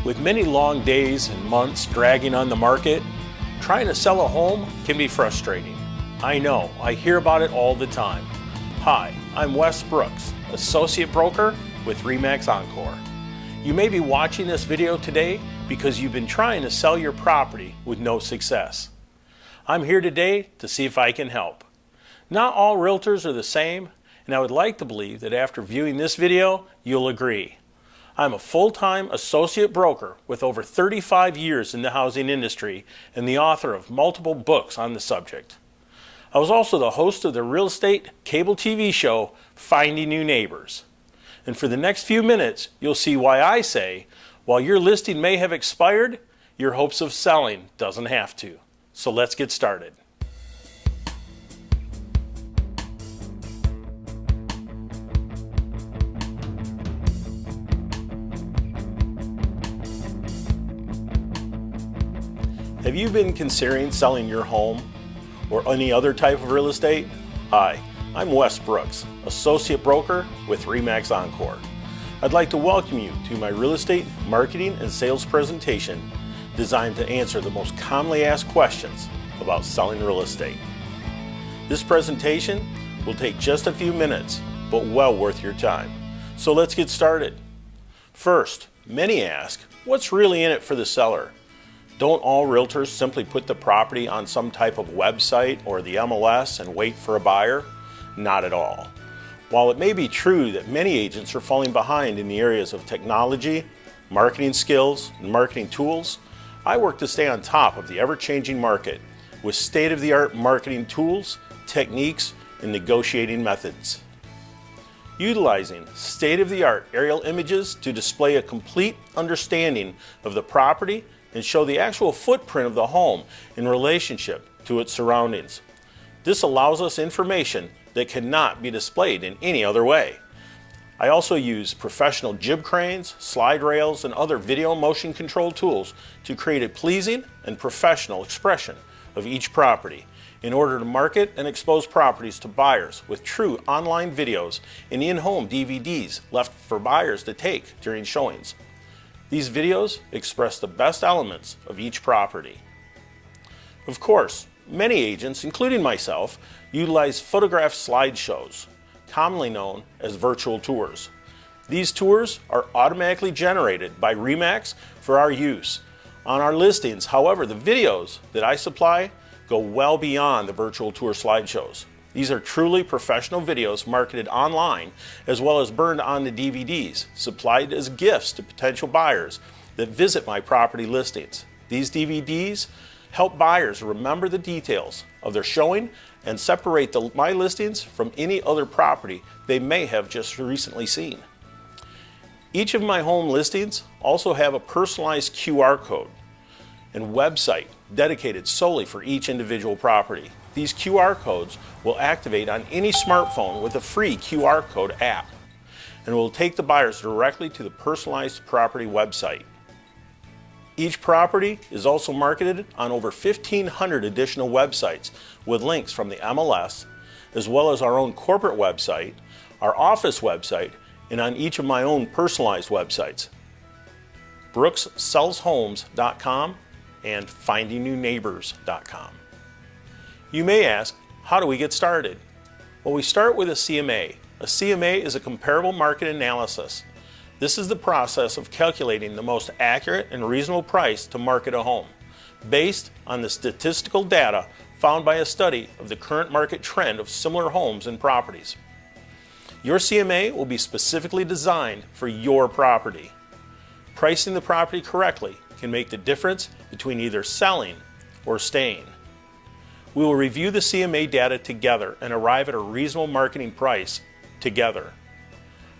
With many long days and months dragging on the market, trying to sell a home can be frustrating. I know, I hear about it all the time. Hi, I'm Wes Brooks, Associate Broker with RE/MAX Encore. You may be watching this video today because you've been trying to sell your property with no success. I'm here today to see if I can help. Not all realtors are the same, and I would like to believe that after viewing this video, you'll agree. I'm a full-time associate broker with over 35 years in the housing industry and the author of multiple books on the subject. I was also the host of the real estate cable TV show, Finding New Neighbors. And for the next few minutes, you'll see why I say, while your listing may have expired, your hopes of selling doesn't have to. So let's get started. Have you been considering selling your home or any other type of real estate? Hi, I'm Wes Brooks, Associate Broker with RE/MAX Encore. I'd like to welcome you to my real estate marketing and sales presentation designed to answer the most commonly asked questions about selling real estate. This presentation will take just a few minutes, but well worth your time. So let's get started. First, many ask, what's really in it for the seller? Don't all realtors simply put the property on some type of website or the MLS and wait for a buyer? Not at all. While it may be true that many agents are falling behind in the areas of technology, marketing skills, and marketing tools, I work to stay on top of the ever-changing market with state-of-the-art marketing tools, techniques, and negotiating methods. Utilizing state-of-the-art aerial images to display a complete understanding of the property and show the actual footprint of the home in relationship to its surroundings. This allows us information that cannot be displayed in any other way. I also use professional jib cranes, slide rails, and other video motion control tools to create a pleasing and professional expression of each property in order to market and expose properties to buyers with true online videos and in-home DVDs left for buyers to take during showings. These videos express the best elements of each property. Of course, many agents, including myself, utilize photograph slideshows, commonly known as virtual tours. These tours are automatically generated by RE/MAX for our use. On our listings, however, the videos that I supply go well beyond the virtual tour slideshows. These are truly professional videos marketed online as well as burned on the DVDs, supplied as gifts to potential buyers that visit my property listings. These DVDs help buyers remember the details of their showing and separate my listings from any other property they may have just recently seen. Each of my home listings also have a personalized QR code and website dedicated solely for each individual property. These QR codes will activate on any smartphone with a free QR code app and will take the buyers directly to the personalized property website. Each property is also marketed on over 1,500 additional websites with links from the MLS, as well as our own corporate website, our office website, and on each of my own personalized websites, brookssellshomes.com and findingnewneighbors.com. You may ask, how do we get started? Well, we start with a CMA. A CMA is a comparable market analysis. This is the process of calculating the most accurate and reasonable price to market a home, based on the statistical data found by a study of the current market trend of similar homes and properties. Your CMA will be specifically designed for your property. Pricing the property correctly can make the difference between either selling or staying. We will review the CMA data together and arrive at a reasonable marketing price together.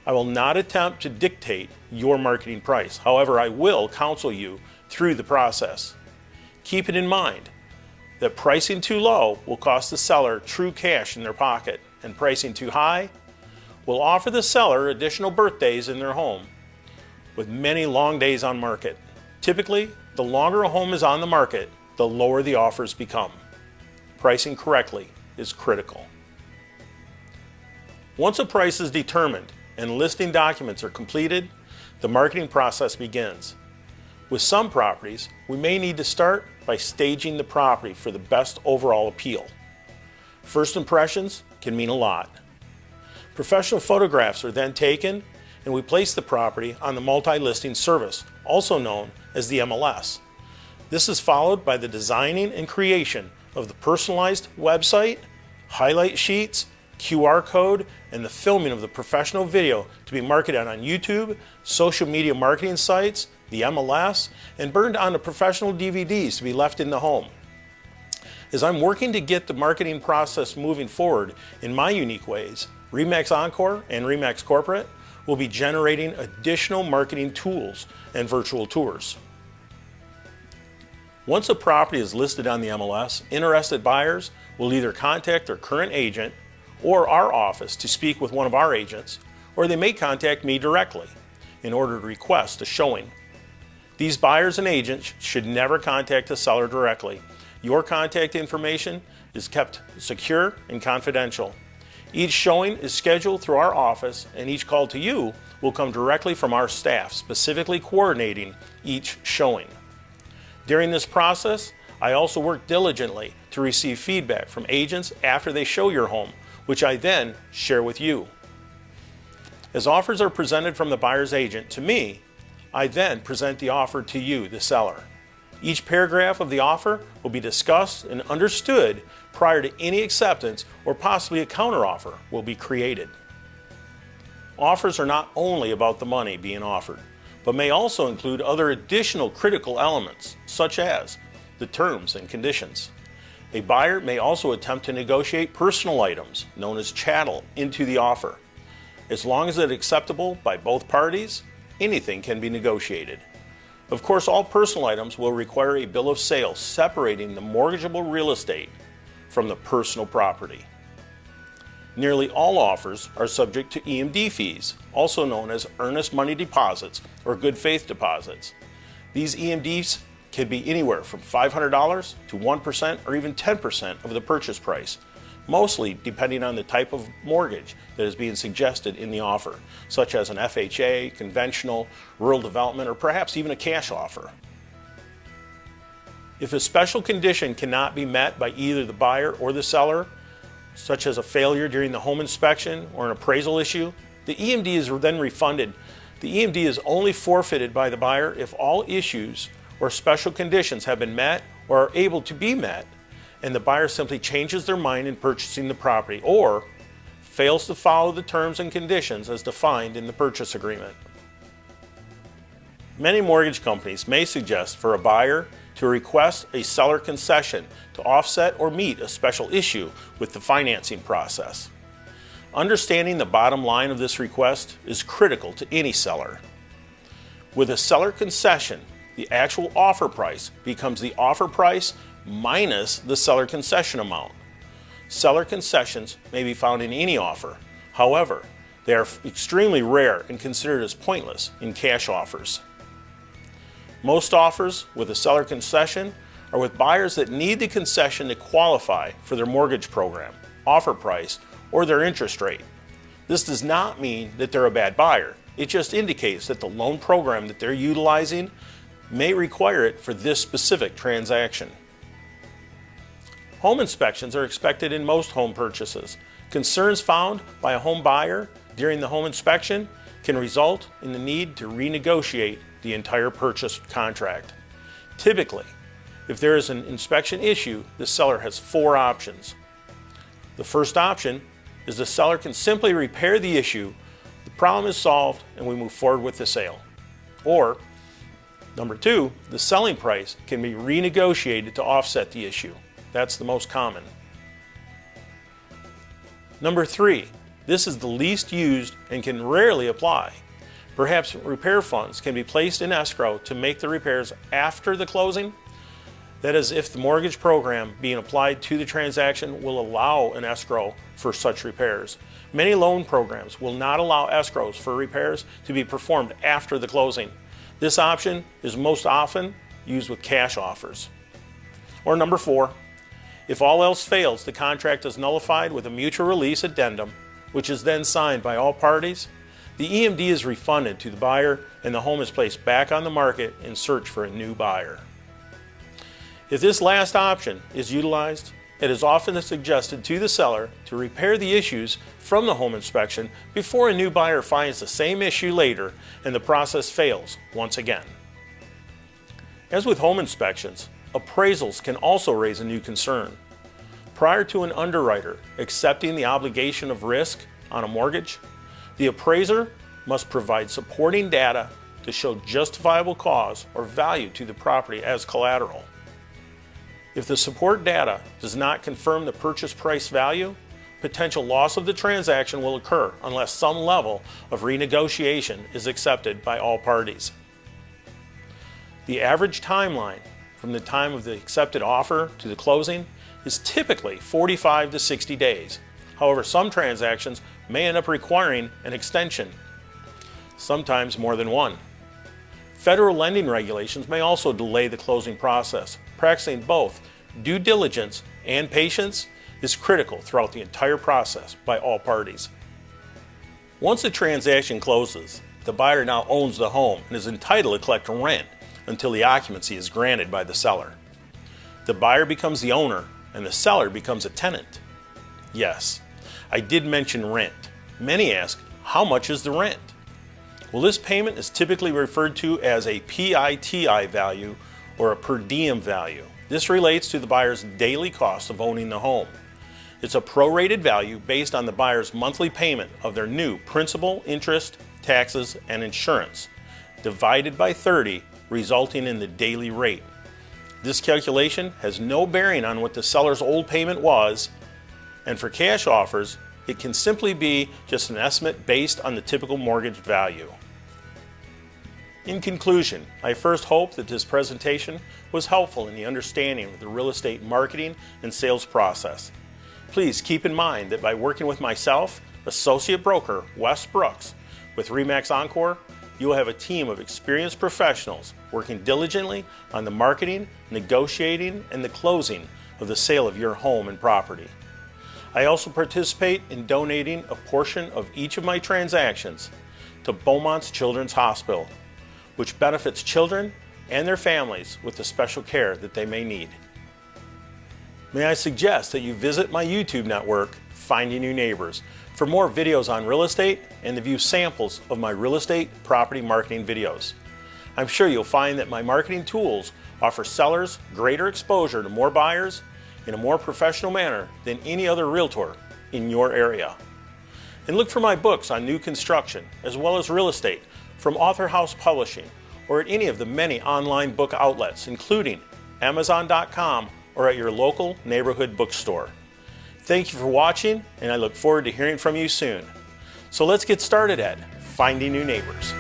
I will not attempt to dictate your marketing price. However, I will counsel you through the process. Keep it in mind that pricing too low will cost the seller true cash in their pocket, and pricing too high will offer the seller additional birthdays in their home with many long days on market. Typically, the longer a home is on the market, the lower the offers become. Pricing correctly is critical. Once a price is determined and listing documents are completed, the marketing process begins. With some properties, we may need to start by staging the property for the best overall appeal. First impressions can mean a lot. Professional photographs are then taken and we place the property on the multi-listing service, also known as the MLS. This is followed by the designing and creation of the personalized website, highlight sheets, QR code, and the filming of the professional video to be marketed on YouTube, social media marketing sites, the MLS, and burned onto professional DVDs to be left in the home. As I'm working to get the marketing process moving forward in my unique ways, RE/MAX Encore and RE/MAX Corporate will be generating additional marketing tools and virtual tours. Once a property is listed on the MLS, interested buyers will either contact their current agent or our office to speak with one of our agents, or they may contact me directly in order to request a showing. These buyers and agents should never contact the seller directly. Your contact information is kept secure and confidential. Each showing is scheduled through our office, and each call to you will come directly from our staff, specifically coordinating each showing. During this process, I also work diligently to receive feedback from agents after they show your home, which I then share with you. As offers are presented from the buyer's agent to me, I then present the offer to you, the seller. Each paragraph of the offer will be discussed and understood prior to any acceptance or possibly a counteroffer will be created. Offers are not only about the money being offered, but may also include other additional critical elements, such as the terms and conditions. A buyer may also attempt to negotiate personal items, known as chattel, into the offer. As long as it is acceptable by both parties, anything can be negotiated. Of course, all personal items will require a bill of sale separating the mortgageable real estate from the personal property. Nearly all offers are subject to EMD fees, also known as earnest money deposits or good faith deposits. These EMDs can be anywhere from $500 to 1% or even 10% of the purchase price, mostly depending on the type of mortgage that is being suggested in the offer, such as an FHA, conventional, rural development, or perhaps even a cash offer. If a special condition cannot be met by either the buyer or the seller, such as a failure during the home inspection or an appraisal issue, the EMD is then refunded. The EMD is only forfeited by the buyer if all issues or special conditions have been met or are able to be met, and the buyer simply changes their mind in purchasing the property or fails to follow the terms and conditions as defined in the purchase agreement. Many mortgage companies may suggest for a buyer to request a seller concession to offset or meet a special issue with the financing process. Understanding the bottom line of this request is critical to any seller. With a seller concession, the actual offer price becomes the offer price minus the seller concession amount. Seller concessions may be found in any offer. However, they are extremely rare and considered as pointless in cash offers. Most offers with a seller concession are with buyers that need the concession to qualify for their mortgage program, offer price, or their interest rate. This does not mean that they're a bad buyer. It just indicates that the loan program that they're utilizing may require it for this specific transaction. Home inspections are expected in most home purchases. Concerns found by a home buyer during the home inspection can result in the need to renegotiate the entire purchase contract. Typically, if there is an inspection issue, the seller has 4 options. The first option is the seller can simply repair the issue, the problem is solved, and we move forward with the sale. Or, number 2, the selling price can be renegotiated to offset the issue. That's the most common. Number 3, this is the least used and can rarely apply. Perhaps repair funds can be placed in escrow to make the repairs after the closing. That is, if the mortgage program being applied to the transaction will allow an escrow for such repairs. Many loan programs will not allow escrows for repairs to be performed after the closing. This option is most often used with cash offers. Or number 4, if all else fails, the contract is nullified with a mutual release addendum, which is then signed by all parties. the EMD is refunded to the buyer and the home is placed back on the market in search for a new buyer. If this last option is utilized, it is often suggested to the seller to repair the issues from the home inspection before a new buyer finds the same issue later and the process fails once again. As with home inspections, appraisals can also raise a new concern. Prior to an underwriter accepting the obligation of risk on a mortgage, the appraiser must provide supporting data to show justifiable cause or value to the property as collateral. If the support data does not confirm the purchase price value, potential loss of the transaction will occur unless some level of renegotiation is accepted by all parties. The average timeline from the time of the accepted offer to the closing is typically 45 to 60 days. However, some transactions may end up requiring an extension, sometimes more than one. Federal lending regulations may also delay the closing process. Practicing both due diligence and patience is critical throughout the entire process by all parties. Once the transaction closes, the buyer now owns the home and is entitled to collect rent until the occupancy is granted by the seller. The buyer becomes the owner and the seller becomes a tenant. Yes, I did mention rent. Many ask, how much is the rent? Well, this payment is typically referred to as a PITI value or a per diem value. This relates to the buyer's daily cost of owning the home. It's a prorated value based on the buyer's monthly payment of their new principal, interest, taxes, and insurance, divided by 30, resulting in the daily rate. This calculation has no bearing on what the seller's old payment was, and for cash offers, it can simply be just an estimate based on the typical mortgage value. In conclusion, I first hope that this presentation was helpful in the understanding of the real estate marketing and sales process. Please keep in mind that by working with myself, Associate Broker Wes Brooks, with RE/MAX Encore, you will have a team of experienced professionals working diligently on the marketing, negotiating, and the closing of the sale of your home and property. I also participate in donating a portion of each of my transactions to Beaumont's Children's Hospital, which benefits children and their families with the special care that they may need. May I suggest that you visit my YouTube network, Finding New Neighbors, for more videos on real estate and to view samples of my real estate property marketing videos. I'm sure you'll find that my marketing tools offer sellers greater exposure to more buyers in a more professional manner than any other realtor in your area. And look for my books on new construction as well as real estate from Author House Publishing or at any of the many online book outlets, including Amazon.com or at your local neighborhood bookstore. Thank you for watching, and I look forward to hearing from you soon. So let's get started at Finding New Neighbors.